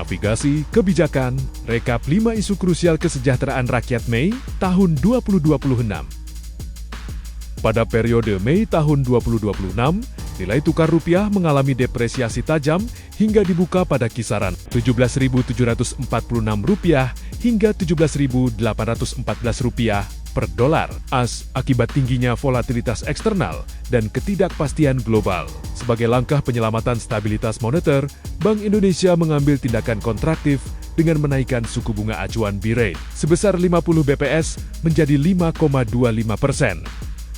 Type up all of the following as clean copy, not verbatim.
Navigasi Kebijakan, rekap 5 isu krusial kesejahteraan rakyat Mei tahun 2026. Pada periode Mei tahun 2026, nilai tukar rupiah mengalami depresiasi tajam hingga dibuka pada kisaran Rp17.746 hingga Rp17.814 per dolar akibat tingginya volatilitas eksternal dan ketidakpastian global. Sebagai langkah penyelamatan stabilitas moneter, Bank Indonesia mengambil tindakan kontraktif dengan menaikkan suku bunga acuan BI Rate sebesar 50 BPS menjadi 5,25%.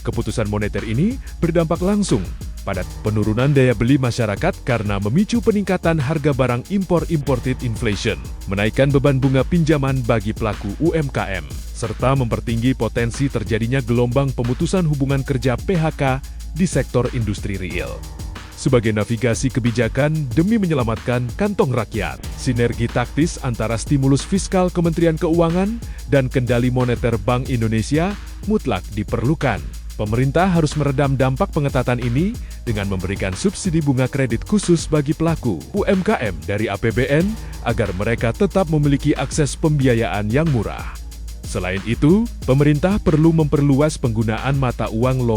Keputusan moneter ini berdampak langsung pada penurunan daya beli masyarakat karena memicu peningkatan harga barang imported inflation, menaikkan beban bunga pinjaman bagi pelaku UMKM, serta mempertinggi potensi terjadinya gelombang pemutusan hubungan kerja PHK di sektor industri real. Sebagai navigasi kebijakan demi menyelamatkan kantong rakyat, sinergi taktis antara stimulus fiskal Kementerian Keuangan dan kendali moneter Bank Indonesia mutlak diperlukan. Pemerintah harus meredam dampak pengetatan ini dengan memberikan subsidi bunga kredit khusus bagi pelaku UMKM dari APBN agar mereka tetap memiliki akses pembiayaan yang murah. Selain itu, pemerintah perlu memperluas penggunaan mata uang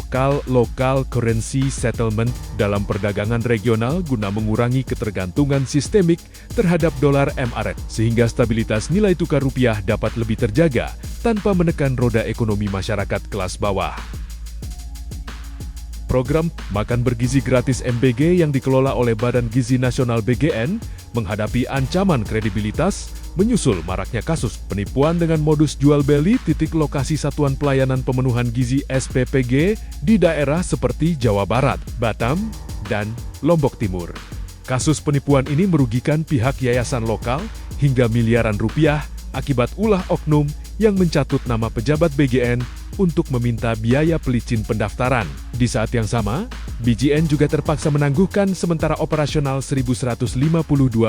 local currency settlement dalam perdagangan regional guna mengurangi ketergantungan sistemik terhadap dolar MRT, sehingga stabilitas nilai tukar rupiah dapat lebih terjaga tanpa menekan roda ekonomi masyarakat kelas bawah. Program Makan Bergizi Gratis MBG yang dikelola oleh Badan Gizi Nasional BGN menghadapi ancaman kredibilitas menyusul maraknya kasus penipuan dengan modus jual beli titik lokasi Satuan Pelayanan Pemenuhan Gizi SPPG di daerah seperti Jawa Barat, Batam, dan Lombok Timur. Kasus penipuan ini merugikan pihak yayasan lokal hingga miliaran rupiah akibat ulah oknum yang mencatut nama pejabat BGN untuk meminta biaya pelicin pendaftaran. Di saat yang sama, BGN juga terpaksa menangguhkan sementara operasional 1.152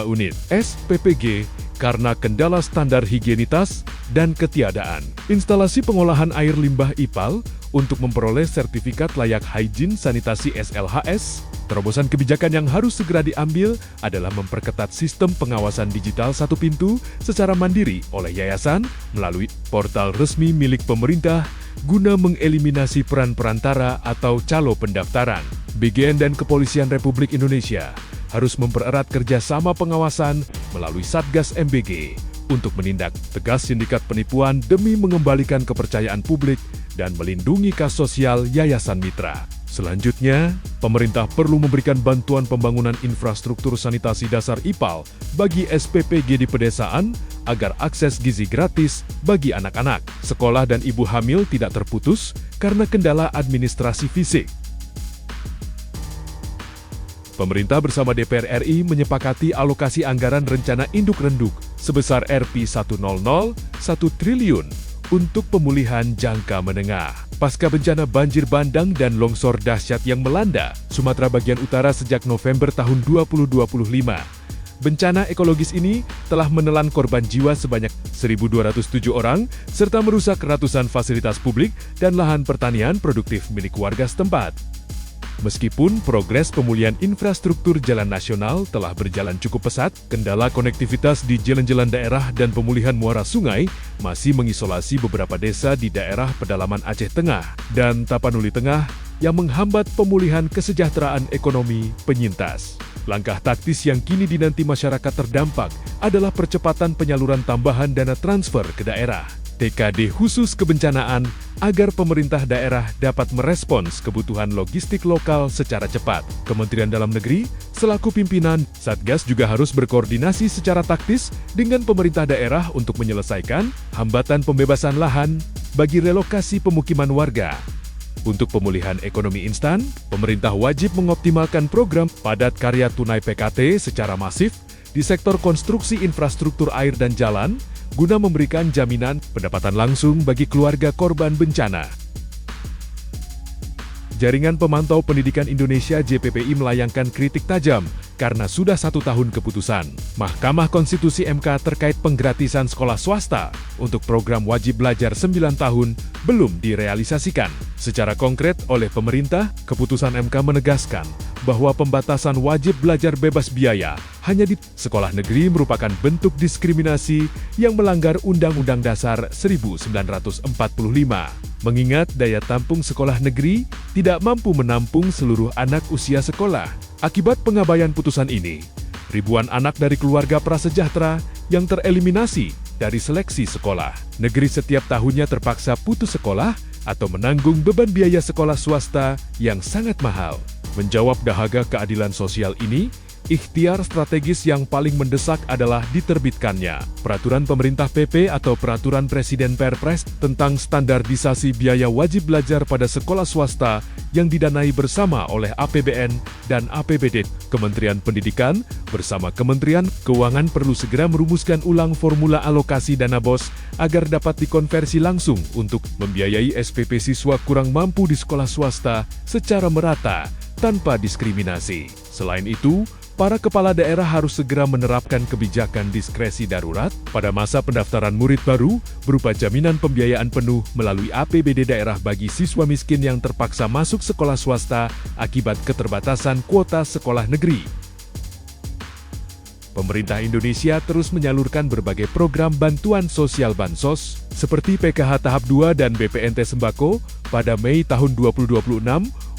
unit SPPG karena kendala standar higienitas dan ketiadaan instalasi pengolahan air limbah IPAL untuk memperoleh sertifikat layak hygiene sanitasi SLHS. Terobosan kebijakan yang harus segera diambil adalah memperketat sistem pengawasan digital satu pintu secara mandiri oleh yayasan melalui portal resmi milik pemerintah guna mengeliminasi peran perantara atau calo pendaftaran. BGN dan Kepolisian Republik Indonesia harus mempererat kerjasama pengawasan melalui Satgas MBG untuk menindak tegas sindikat penipuan demi mengembalikan kepercayaan publik dan melindungi kas sosial yayasan mitra. Selanjutnya, pemerintah perlu memberikan bantuan pembangunan infrastruktur sanitasi dasar IPAL bagi SPPG di pedesaan agar akses gizi gratis bagi anak-anak, sekolah dan ibu hamil tidak terputus karena kendala administrasi fisik. Pemerintah bersama DPR RI menyepakati alokasi anggaran rencana induk renduk sebesar Rp100 1 triliun untuk pemulihan jangka menengah pasca bencana banjir bandang dan longsor dahsyat yang melanda Sumatera bagian utara sejak November tahun 2025. Bencana ekologis ini telah menelan korban jiwa sebanyak 1.207 orang serta merusak ratusan fasilitas publik dan lahan pertanian produktif milik warga setempat. Meskipun progres pemulihan infrastruktur jalan nasional telah berjalan cukup pesat, kendala konektivitas di jalan-jalan daerah dan pemulihan muara sungai masih mengisolasi beberapa desa di daerah pedalaman Aceh Tengah dan Tapanuli Tengah yang menghambat pemulihan kesejahteraan ekonomi penyintas. Langkah taktis yang kini dinanti masyarakat terdampak adalah percepatan penyaluran tambahan dana transfer ke daerah. TKD khusus kebencanaan agar pemerintah daerah dapat merespons kebutuhan logistik lokal secara cepat. Kementerian Dalam Negeri selaku pimpinan Satgas juga harus berkoordinasi secara taktis dengan pemerintah daerah untuk menyelesaikan hambatan pembebasan lahan bagi relokasi pemukiman warga. Untuk pemulihan ekonomi instan, pemerintah wajib mengoptimalkan program padat karya tunai PKT secara masif di sektor konstruksi infrastruktur air dan jalan, guna memberikan jaminan pendapatan langsung bagi keluarga korban bencana. Jaringan Pemantau Pendidikan Indonesia JPPI melayangkan kritik tajam karena sudah 1 tahun keputusan Mahkamah Konstitusi MK terkait penggratisan sekolah swasta untuk program wajib belajar 9 tahun belum direalisasikan. Secara konkret oleh pemerintah, keputusan MK menegaskan bahwa pembatasan wajib belajar bebas biaya hanya di sekolah negeri merupakan bentuk diskriminasi yang melanggar Undang-Undang Dasar 1945. Mengingat daya tampung sekolah negeri tidak mampu menampung seluruh anak usia sekolah. Akibat pengabaian putusan ini, ribuan anak dari keluarga prasejahtera yang tereliminasi dari seleksi sekolah negeri setiap tahunnya terpaksa putus sekolah atau menanggung beban biaya sekolah swasta yang sangat mahal. Menjawab dahaga keadilan sosial ini, ikhtiar strategis yang paling mendesak adalah diterbitkannya Peraturan Pemerintah PP atau Peraturan Presiden Perpres tentang standarisasi biaya wajib belajar pada sekolah swasta yang didanai bersama oleh APBN dan APBD. Kementerian Pendidikan bersama Kementerian Keuangan perlu segera merumuskan ulang formula alokasi dana BOS agar dapat dikonversi langsung untuk membiayai SPP siswa kurang mampu di sekolah swasta secara merata tanpa diskriminasi. Selain itu, para kepala daerah harus segera menerapkan kebijakan diskresi darurat pada masa pendaftaran murid baru berupa jaminan pembiayaan penuh melalui APBD daerah bagi siswa miskin yang terpaksa masuk sekolah swasta akibat keterbatasan kuota sekolah negeri. Pemerintah Indonesia terus menyalurkan berbagai program bantuan sosial Bansos seperti PKH tahap 2 dan BPNT Sembako pada Mei tahun 2026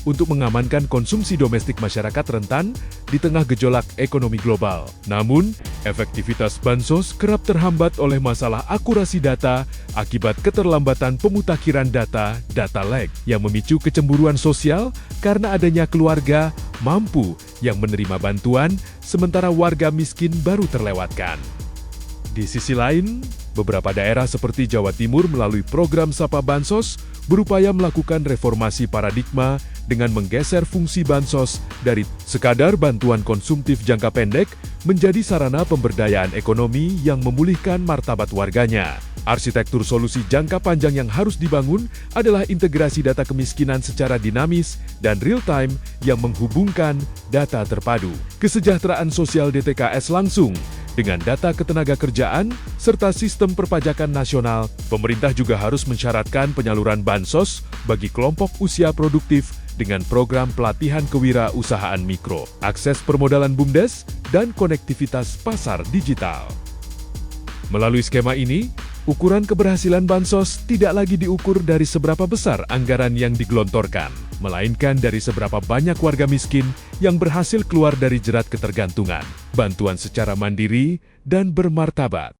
untuk mengamankan konsumsi domestik masyarakat rentan di tengah gejolak ekonomi global. Namun, efektivitas Bansos kerap terhambat oleh masalah akurasi data akibat keterlambatan pemutakhiran data lag, yang memicu kecemburuan sosial karena adanya keluarga mampu yang menerima bantuan, sementara warga miskin baru terlewatkan. Di sisi lain, beberapa daerah seperti Jawa Timur melalui program Sapa Bansos berupaya melakukan reformasi paradigma dengan menggeser fungsi Bansos dari sekadar bantuan konsumtif jangka pendek menjadi sarana pemberdayaan ekonomi yang memulihkan martabat warganya. Arsitektur solusi jangka panjang yang harus dibangun adalah integrasi data kemiskinan secara dinamis dan real-time yang menghubungkan data terpadu, kesejahteraan sosial DTKS langsung, dengan data ketenagakerjaan serta sistem perpajakan nasional. Pemerintah juga harus mensyaratkan penyaluran Bansos bagi kelompok usia produktif dengan program pelatihan kewirausahaan mikro, akses permodalan BUMDes, dan konektivitas pasar digital. Melalui skema ini, ukuran keberhasilan Bansos tidak lagi diukur dari seberapa besar anggaran yang digelontorkan, melainkan dari seberapa banyak warga miskin yang berhasil keluar dari jerat ketergantungan, bantuan secara mandiri, dan bermartabat.